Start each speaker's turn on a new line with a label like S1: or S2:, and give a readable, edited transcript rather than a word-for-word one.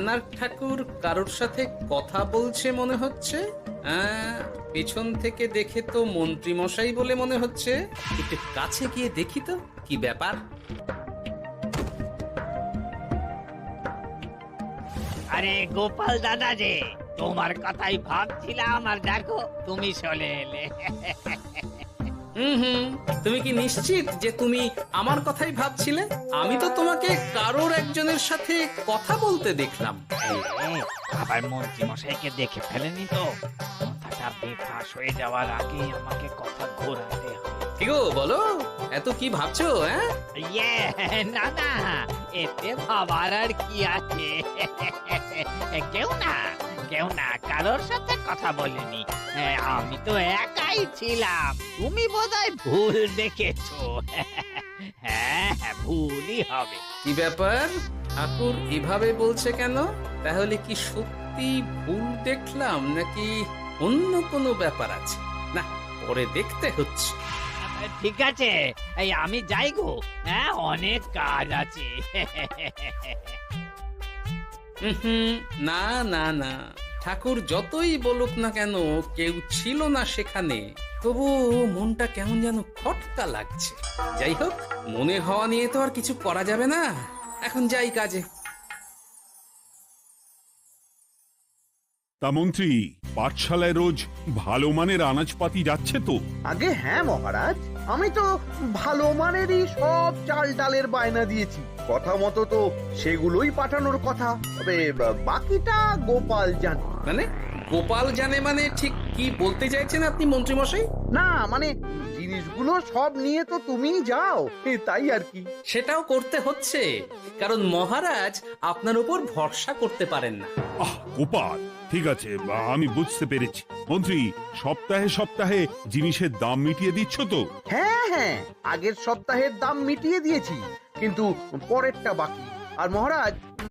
S1: আপনার ঠাকুর কারোর সাথে কথা বলছে মনে হচ্ছে। পেছন থেকে দেখে তো মন্ত্রী মশাই বলে মনে হচ্ছে। একটু কাছে গিয়ে দেখি তো কি ব্যাপার।
S2: আরে গোপাল দাদা যে, তোমার কথাই ভাবছিলাম, আর দেখো তুমি চলে এলে।
S1: হুম, তুমি কি নিশ্চিত যে তুমি আমার কথাই ভাবছিলে? আমি তো তোমাকে কারোর একজনের সাথে কথা বলতে দেখলাম।
S2: আবার মন্ত্রী মশাইকে দেখে ফেলেনি তো? কথাটা বেফাঁস হয়ে যাওয়ার আগে আমাকে কথা ঘোরাতে হবে।
S1: কি গো বলো, এত কি ভাবছো?
S2: ইয়ে, না না, এতে ভাবার আর কি আছে? কেউ না, কারোর সাথে কথা বলিনি। আমি তো একাই ছিলাম। তুমি বোধহয় ভুল দেখেছো। হ্যাঁ, ভুলই হবে।
S1: কি ব্যাপার, ঠাকুর এভাবে বলছে কেন? তাহলে কি সত্যি ভুল দেখলাম নাকি অন্য কোনো ব্যাপার আছে? না, পরে দেখতে হচ্ছে।
S2: ঠিক আছে, এই আমি যাই গো। হ্যাঁ, অনেক কাজ আছে।
S1: হুম, না না না, ঠাকুর যতই বলুক না কেন কেউ ছিল না সেখানে, তবু মনটা কেমন যেন খটকা লাগছে। যাই হোক, মনে হওয়া নিয়ে তো আর কিছু করা যাবে না। এখন যাই কাজে।
S3: তা মন্ত্রী, পাঠশালায় রোজ ভালো মানের আনাজপাতি যাচ্ছে তো?
S4: আগে হ্যাঁ মহারাজ, আমি তো ভালো মানেরই সব চাল ডালের বায়না দিয়েছি। কথা মতো তো সেগুলোই পাঠানোর কথা। তবে বাকিটা গোপাল জানে।
S1: মানে গোপাল জানে মানে ঠিক কি বলতে চাইছেন আপনি মন্ত্রী মশাই?
S4: না মানে জিনিসগুলো সব নিয়ে তো তুমিই যাও, তাই আর কি।
S1: সেটাও করতে হচ্ছে, কারণ মহারাজ আপনার উপর ভরসা করতে পারেন না।
S3: গোপাল, ঠিক আছে, আমি বুঝতে পেরেছি। মন্ত্রী, সপ্তাহে সপ্তাহে জিনিসের দাম মিটিয়ে দিচ্ছ তো?
S4: হ্যাঁ হ্যাঁ, আগের সপ্তাহের দাম মিটিয়ে দিয়েছি, কিন্তু পরেরটা বাকি। আর মহারাজ